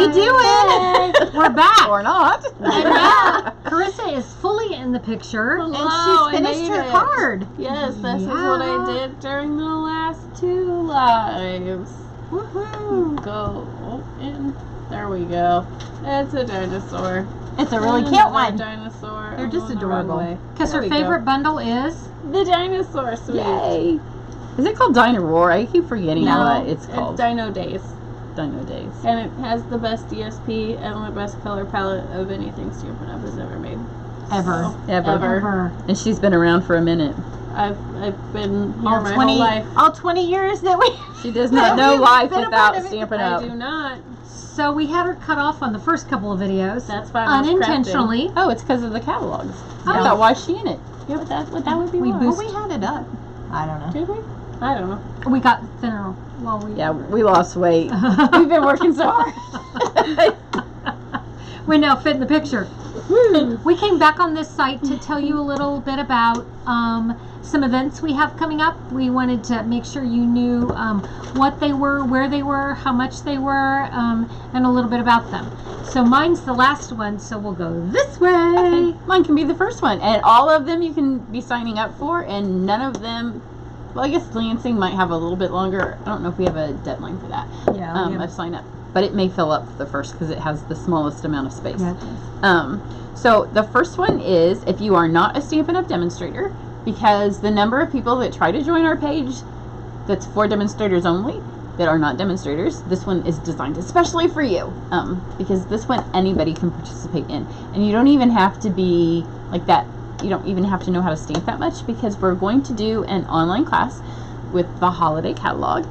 we doing? We're back. Or not. And now, Carissa is fully in the picture. Hello, and she's finished her card. Yes, this is what I did during the last 2 lives. Woohoo. Go in. There we go. It's a dinosaur. It's a really cute Another one. Dinosaur. They're just on the adorable. runway. Because her There we favorite go. bundle is? The dinosaur suite. Yay. Is it called Dino Roar? I keep forgetting No, what it's called. Dino Days. Dino Days. And it has the best DSP and the best color palette of anything Stampin' Up! Has ever made. Ever. So, Ever. And she's been around for a minute. I've been here All my 20, whole life. all 20 years that we... She does not know life been a without part of it. Stampin' I Up. do not. So we had her cut off on the first couple of videos. That's why I was unintentionally. Oh, it's because of the catalogs. Oh. I thought, why is she in it? Yeah, but that would be We why. boost- Well, we had it up. I don't know. Did we? I don't know. We got thinner while we... Yeah, we lost weight. We've been working so hard. We now fit in the picture. We came back on this site to tell you a little bit about some events we have coming up. We wanted to make sure you knew what they were, where they were, how much they were, and a little bit about them. So mine's the last one, so we'll go this way. Okay, mine can be the first one. And all of them you can be signing up for, and none of them, well, I guess Lansing might have a little bit longer. I don't know if we have a deadline for that. Yeah. Of sign up. But it may fill up the first because it has the smallest amount of space. Yeah, it does. So the first one is if you are not a Stampin' Up! Demonstrator, because the number of people that try to join our page that's for demonstrators only that are not demonstrators, this one is designed especially for you, because this one anybody can participate in, and you don't even have to be like that. You don't even have to know how to stamp that much, because we're going to do an online class with the holiday catalog,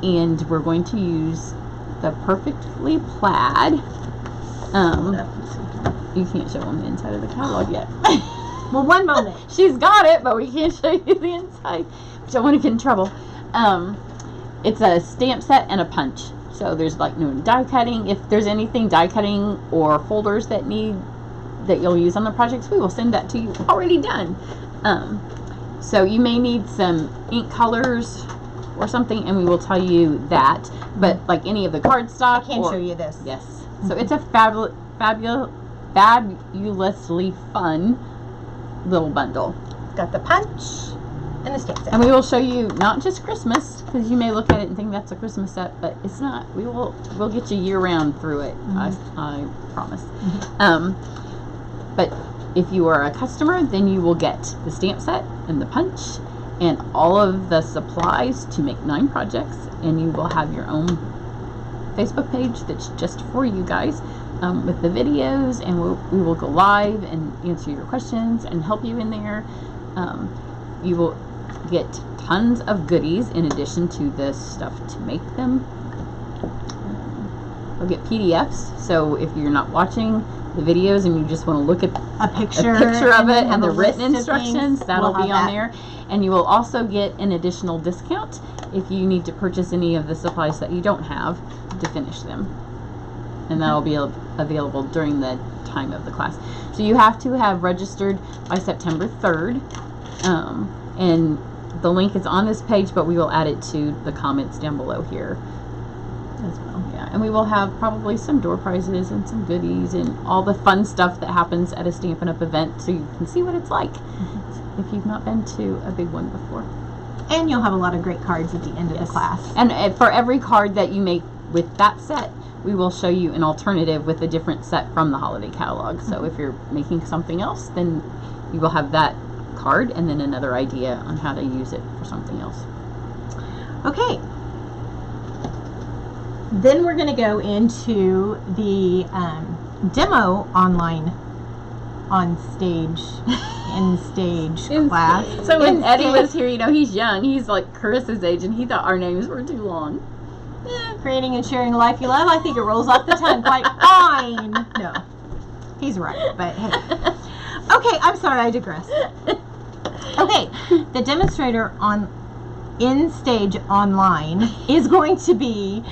and we're going to use the Perfectly Plaid. You can't show them the inside of the catalog yet. Well, one moment. She's got it, but we can't show you the inside. We don't want to get in trouble. It's a stamp set and a punch. So there's like no die cutting. If there's anything die cutting or folders that you'll use on the projects, we will send that to you already done. So you may need some ink colors or something, and we will tell you that. But like any of the cardstock, I can't show you this. Yes. So it's a fabulously fun little bundle. Got the punch and the stamp set. And we will show you not just Christmas, because you may look at it and think that's a Christmas set, but it's not. We'll get you year round through it. I promise. But if you are a customer, then you will get the stamp set and the punch and all of the supplies to make 9 projects, and you will have your own Facebook page that's just for you guys, with the videos, and we will go live and answer your questions and help you in there. You will get tons of goodies in addition to the stuff to make them. You'll get PDFs, so if you're not watching the videos and you just want to look at a picture of it and have the a written list of instructions, things. that'll We'll be have on that. there. And you will also get an additional discount if you need to purchase any of the supplies that you don't have to finish them. And that'll be available during the time of the class. So you have to have registered by September 3rd. And the link is on this page, but we will add it to the comments down below here as well. Yeah, and we will have probably some door prizes and some goodies and all the fun stuff that happens at a Stampin' Up! Event, so you can see what it's like if you've not been to a big one before. And you'll have a lot of great cards at the end of the class. And for every card that you make with that set, we will show you an alternative with a different set from the holiday catalog. So if you're making something else, then you will have that card and then another idea on how to use it for something else. Okay. Then we're going to go into the demo online OnStage class. So when Eddie was here, you know, he's young. He's like Carissa's age, and he thought our names were too long. Creating and sharing a life you love. I think it rolls off the tongue quite fine. No, he's right, but hey. Okay, I'm sorry, I digress. Okay, the demonstrator on OnStage Online is going to be,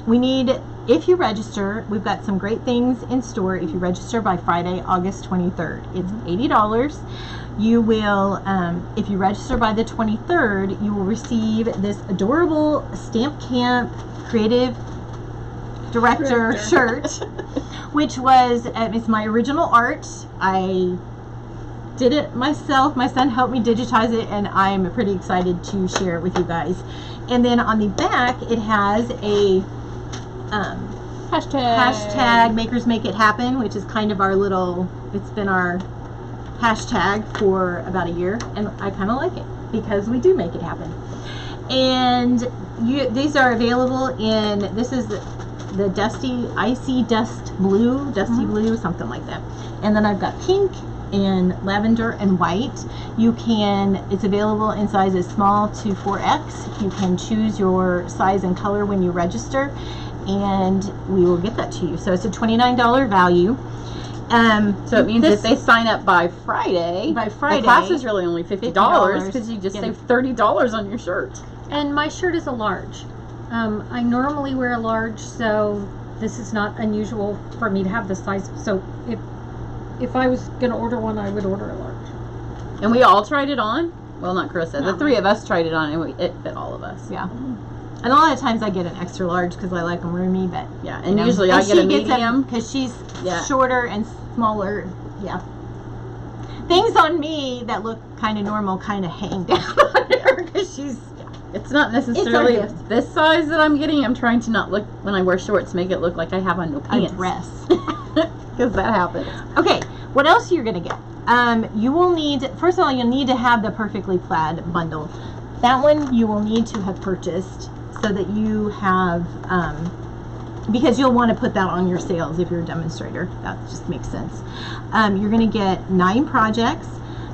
we need, if you register, we've got some great things in store if you register by Friday, August 23rd. It's $80. You will, if you register by the 23rd, you will receive this adorable Stamp Camp Creative director shirt, which was it's my original art. I did it myself. My son helped me digitize it, and I'm pretty excited to share it with you guys. And then on the back, it has a hashtag Makers Make It Happen, which is kind of our little, it's been our hashtag for about a year, and I kind of like it because we do make it happen. And these are available in, this is the Dusty Icy Dust Blue, Blue, something like that. And then I've got pink and lavender and white. You can, it's available in sizes small to 4X. You can choose your size and color when you register, and we will get that to you. So it's a $29 value. So it means if they sign up by Friday, the class is really only $50 because you just saved $30 on your shirt. And my shirt is a large. I normally wear a large, so this is not unusual for me to have this size. So if I was going to order one, I would order a large. And we all tried it on. Well, not Carissa. The three of us tried it on, and it fit all of us. Yeah. And a lot of times I get an extra large because I like them roomy, but yeah. And usually I get a medium because she's shorter and smaller. Yeah. Things on me that look kind of normal kind of hang down on her because she's. It's not necessarily this size that I'm getting. I'm trying to not look, when I wear shorts, make it look like I have on no pants. A dress. Because that happens. Okay, what else you're going to get? You will need, first of all, you'll need to have the Perfectly Plaid bundle. That one you will need to have purchased so that you have, because you'll want to put that on your sales if you're a demonstrator. That just makes sense. You're going to get 9 projects.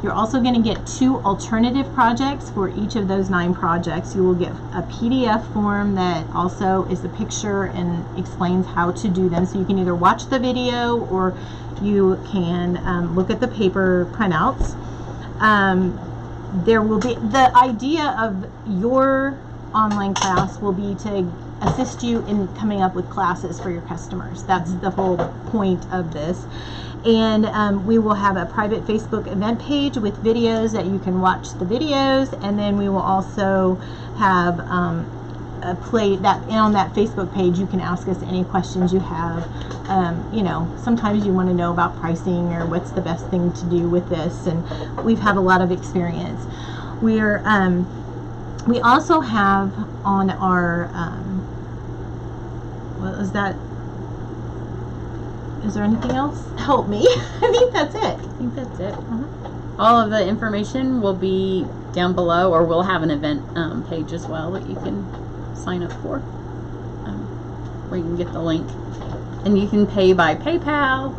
You're also going to get 2 alternative projects for each of those 9 projects. You will get a PDF form that also is a picture and explains how to do them. So you can either watch the video or you can look at the paper printouts. There will be, the idea of your online class will be to assist you in coming up with classes for your customers. That's the whole point of this. And we will have a private Facebook event page with videos that you can watch the videos, and then we will also have a play that, and on that Facebook page you can ask us any questions you have. You know, sometimes you want to know about pricing or what's the best thing to do with this, and we've had a lot of experience. We're we also have on our what was that? Is there anything else? Help me. I think that's it. I think that's it. All of the information will be down below, or we'll have an event page as well that you can sign up for, where you can get the link. And you can pay by PayPal,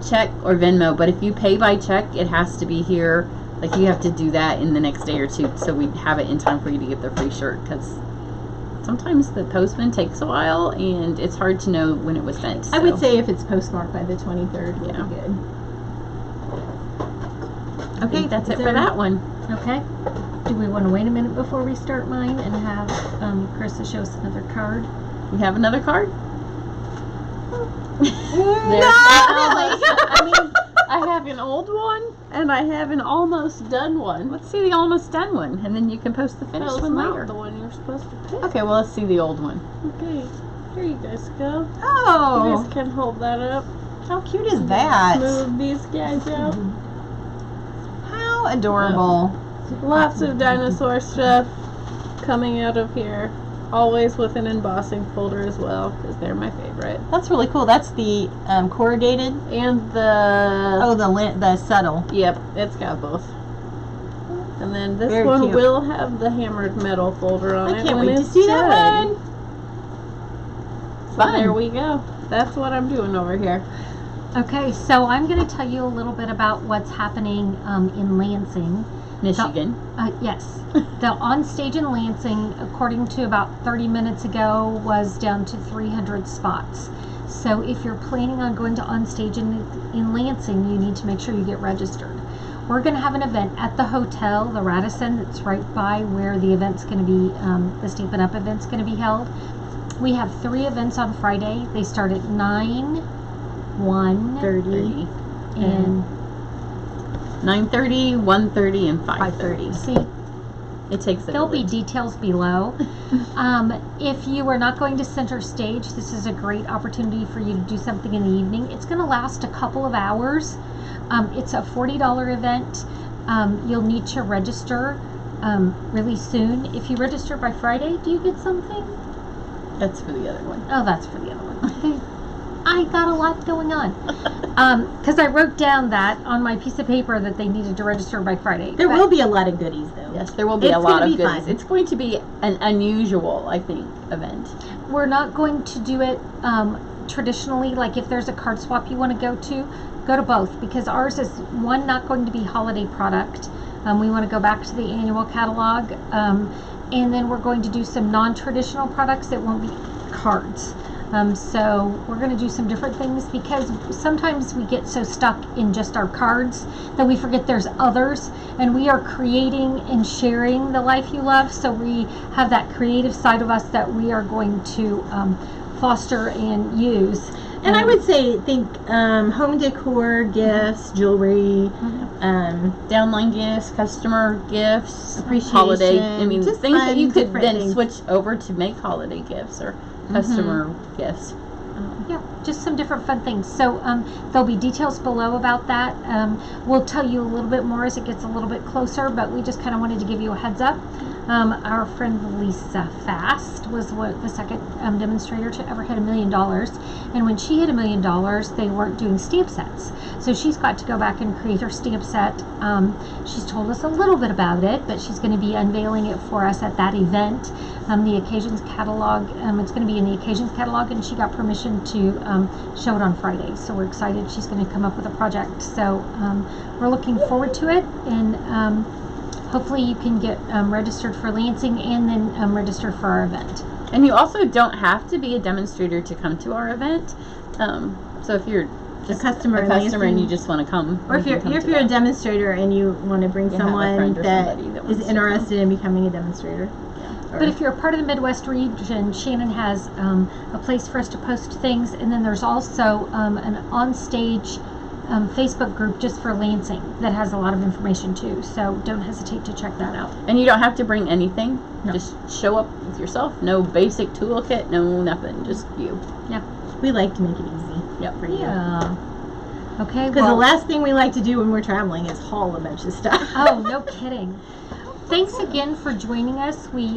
check, or Venmo. But if you pay by check, it has to be here. Like, you have to do that in the next day or 2, so we have it in time for you to get the free shirt, because sometimes the postman takes a while and it's hard to know when it was sent. So. I would say if it's postmarked by the 23rd, we'll be good. Okay, that's it for that one. Okay. Do we want to wait a minute before we start mine and have Carissa show us another card? You have another card? I mean, I have an old one and I have an almost done one. Let's see the almost done one, and then you can post the finished one later. The one you're supposed to pick. Okay, well, let's see the old one. Okay, here you guys go. Oh, You guys can hold that up. how cute is that? Move these guys out. How adorable. Lots of dinosaur stuff coming out of here. Always with an embossing folder as well, because they're my favorite. That's really cool. That's the corrugated. And the... Oh, the subtle. Yep, it's got both. And then this Very one cute. will have the hammered metal folder on it. I can't when wait to it's see that done. one. So Fun. there we go. That's what I'm doing over here. Okay, so I'm going to tell you a little bit about what's happening in Lansing. Michigan. Yes. The OnStage in Lansing, according to about 30 minutes ago, was down to 300 spots. So if you're planning on going to OnStage in Lansing, you need to make sure you get registered. We're going to have an event at the hotel, the Radisson, that's right by where the event's going to be, the Stampin' Up! Event's going to be held. We have 3 events on Friday. They start at 9, 1:30, and 9:30, 1:30, and 5:30. See? It takes a There'll be village. details below. If you are not going to center stage, this is a great opportunity for you to do something in the evening. It's going to last a couple of hours. It's a $40 event. You'll need to register really soon. If you register by Friday, do you get something? That's for the other one. Oh, that's for the other one. I got a lot going on. Because I wrote down that on my piece of paper that they needed to register by Friday. There will be a lot of goodies, though. Yes, there will be It's a lot gonna of be goodies. fun. It's going to be an unusual, I think, event. We're not going to do it traditionally. Like if there's a card swap you want to go to both, because ours is one, not going to be holiday product. We want to go back to the annual catalog, and then we're going to do some non-traditional products that won't be cards. So we're going to do some different things, because sometimes we get so stuck in just our cards that we forget there's others, and we are creating and sharing the life you love. So we have that creative side of us that we are going to foster and use. And I would say, think home decor, gifts, jewelry, Downline gifts, customer gifts, Appreciation, holiday. I mean, just things that fun, you could different then things. switch over to make holiday gifts or customer gifts. Yeah, just some different fun things. So there'll be details below about that. We'll tell you a little bit more as it gets a little bit closer, but we just kind of wanted to give you a heads up. Our friend Lisa Fast was the second demonstrator to ever hit $1 million. And when she hit $1 million, they weren't doing stamp sets. So she's got to go back and create her stamp set. She's told us a little bit about it, but she's going to be unveiling it for us at that event. The occasions catalog, it's going to be in the occasions catalog, and she got permission to show it on Friday. So we're excited. She's going to come up with a project. So we're looking forward to it, and hopefully you can get registered for Lansing and then registered for our event. And you also don't have to be a demonstrator to come to our event. So if you're just A customer in and Lansing. you just want to come, or if you're a demonstrator and you want to bring You have a someone friend or that somebody that is wants to interested in becoming a demonstrator. But if you're a part of the Midwest region, Shannon has a place for us to post things, and then there's also an OnStage Facebook group just for Lansing that has a lot of information too. So don't hesitate to check that out. and you don't have to bring anything. No. Just show up with yourself. No basic toolkit. No nothing. Just you. We like to make it easy Yep. for you. Yeah. Okay. Because Well, the last thing we like to do when we're traveling is haul a bunch of stuff. oh, no kidding. Thanks again for joining us. We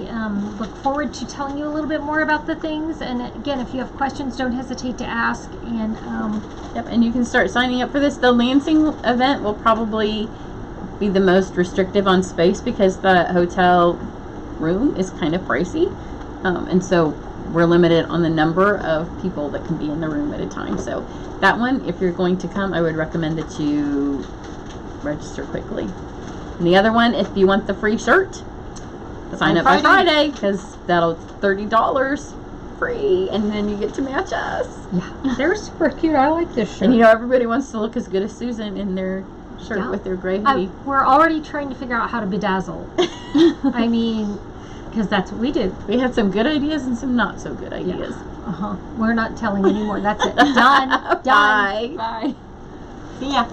look forward to telling you a little bit more about the things. And again, if you have questions, don't hesitate to ask. And Yep. And you can start signing up for this. The Lansing event will probably be the most restrictive on space because the hotel room is kind of pricey, and so we're limited on the number of people that can be in the room at a time. So that one, if you're going to come, I would recommend that you register quickly. And the other one, if you want the free shirt, sign On up by Friday. Friday, because that'll $30 free, and then you get to match us. yeah, they're super cute. I like this shirt. And you know everybody wants to look as good as Susan in their shirt Yeah. with their gray hoodie. We're already trying to figure out how to bedazzle. I mean, because that's what we do. We had some good ideas and some not so good ideas. We're not telling anymore. That's it. Done. Done. Bye. Bye. See ya.